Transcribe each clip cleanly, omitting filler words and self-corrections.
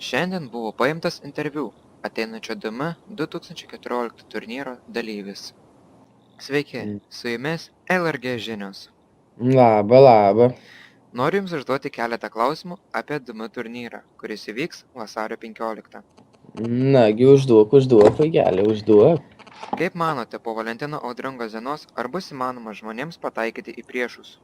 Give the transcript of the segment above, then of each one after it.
Šiandien buvo paimtas interviu ateinančio DM 2014 turnyro dalyvis. Sveiki, su jumis LRG žinios. Labą. Noriu jums užduoti keletą klausimų apie DM turnyrą, kuris įvyks vasario 15. Nagi, užduok, vaikeli, užduok. Kaip manote, po Valentino audringos dienos, ar bus įmanoma žmonėms pataikyti į priešus?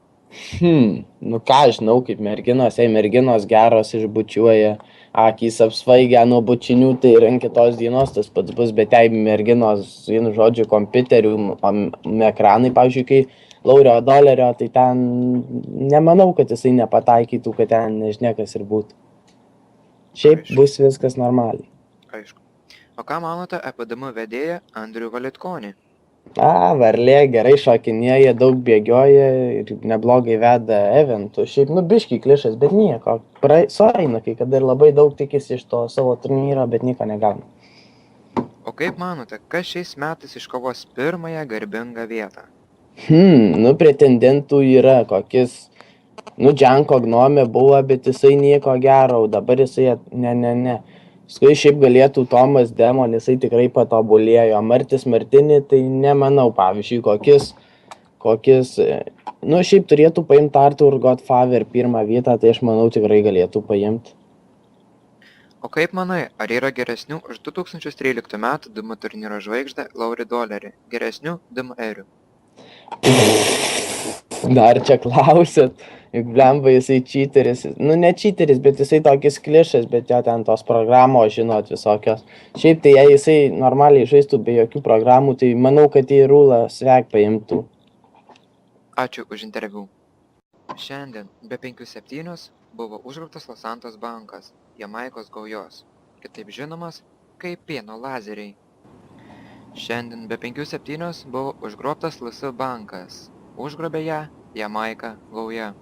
Nu ką žinau, kaip merginos, jei merginos geros išbučiuoja, akys apsvaigę nuo bučinių, tai ir ant kitos dienos tas pats bus, bet jei merginos, vienu žodžiu, kompiuterių, ekranai, pavyzdžiui, kai Laurio dolerio, tai ten nemanau, kad jisai nepataikytų, kad ten nežinia kas ir būtų. Šiaip Aišku. bus viskas normaliai. Aišku. O ką manote apie DM vedėją Andrių Valitkonį? Varlė gerai šokinėja, daug bėgioja ir neblogai veda eventų. Šiaip, biškį klišas, bet nieko. Sueina, kai kada ir labai daug tikisi iš to savo turnyro, bet nieko negauna. O kaip manote, kas šiais metais iškovos pirmąją garbingą vietą? Pretendentų yra kokis, Džanko Gnome buvo, bet jisai nieko gero, o dabar jisai, ne. Paskui šiaip galėtų Tomas Demon, jisai tikrai patobulėjo. Martis Martini, tai nemanau, pavyzdžiui, kokis, šiaip turėtų paimti Artur Godfather pirmą vietą, tai aš manau tikrai galėtų paimti. O kaip manai, ar yra geresnių už 2013 metų DM turnyro žvaigždę Laurį Dolerį, geresnių DM erių? Dar čia klausėt, juk blemba jisai čyteris, ne čyteris, bet jisai tokis klišas, bet jo ten tos programos, žinot, visokios. Šiaip tai jei jisai normaliai žaistų be jokių programų, tai manau, kad į Rūlą Svek paimtų. Ačiū už interviu. Šiandien be 5-7 buvo užgrobtas Los Santos bankas, Jamaikos gaujos, kitaip žinomas kaip pieno lazeriai. Šiandien be 5-7 buvo užgrobtas LS bankas. Užgrobė ją Jamaika gauja.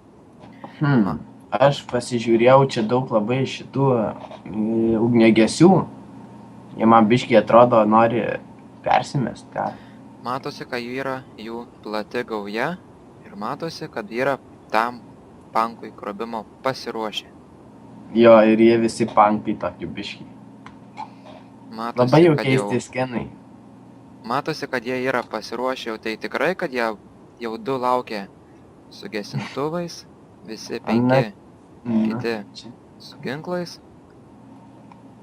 Aš pasižiūrėjau čia daug labai šitų ugniagesių. Jie man biškiai atrodo nori persimest, ką. Matosi, kad yra jų plati gauja ir matosi, kad yra tam pankui grobimo pasiruošę. Jo, ir jie visi pankai tokie biškiai. Labai jau keisti skenai. Matosi, kad jie yra pasiruošę, jau tai tikrai, kad jie jau 2 laukia su gesintuvais, visi 5 kiti su ginklais.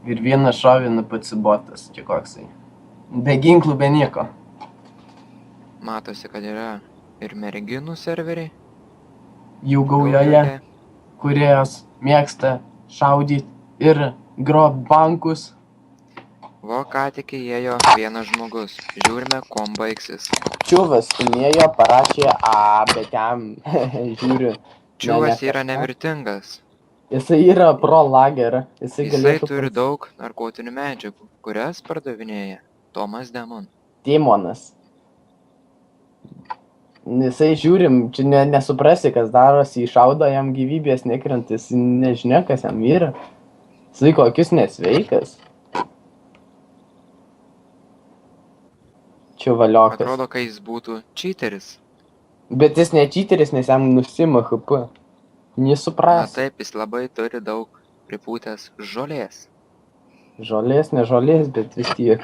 Ir vienas šovė NPC botas, čia koksai. Be ginklų, be nieko. Matosi, kad yra ir merginų serveriai. Jų gaujoje, kurios mėgsta šaudyti ir grobt bankus. Vo ką tik įėjo vienas žmogus. Žiūrime, kuom baigsis. Čiuvas stumėjo, parašė A, bet jam žiūriu. Čiuvas yra nemirtingas. Jisai yra pro lager. Jisai turi daug narkotinių medžiagų, kurias pardavinėja Tomas Demon. Timonas. Jisai žiūrim, čia nesuprasi, kas darosi, iššaudo jam gyvybės nekrentis, nežinia, kas jam yra. Jisai kokius nesveikas. Čiuvaliokas. Atrodo, kai jis būtų čyteris. Bet jis ne čyteris, nes jam nusima HP. Nesupras. Na taip, jis labai turi daug pripūtęs žolės. Žolės, ne žolės, bet vis tiek.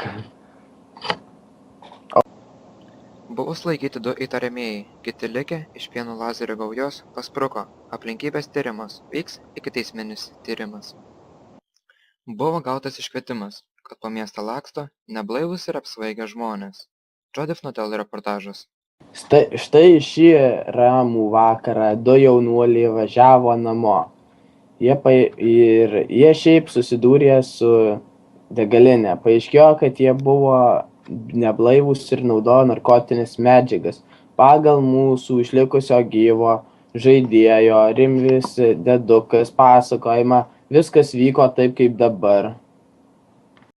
Buvo sulaikyti 2 įtariamieji, kiti likę iš pieno lazerio gaujos paspruko. Aplinkybės tyrimas, vyks ikiteisminis tyrimas. Buvo gautas iškvietimas, kad po miestą laksto neblaivūs ir apsvaigę žmonės. Jodifnotel reportažas. Štai šį ramų vakarą 2 jaunuoliai važiavo namo. Jie šiaip susidūrė su degalinė. Paaiškėjo, kad jie buvo neblaivūs ir naudojo narkotinės medžiagas. Pagal mūsų išlikusio gyvo žaidėjo Rimvis Dedukas pasakojimą, viskas vyko taip kaip dabar.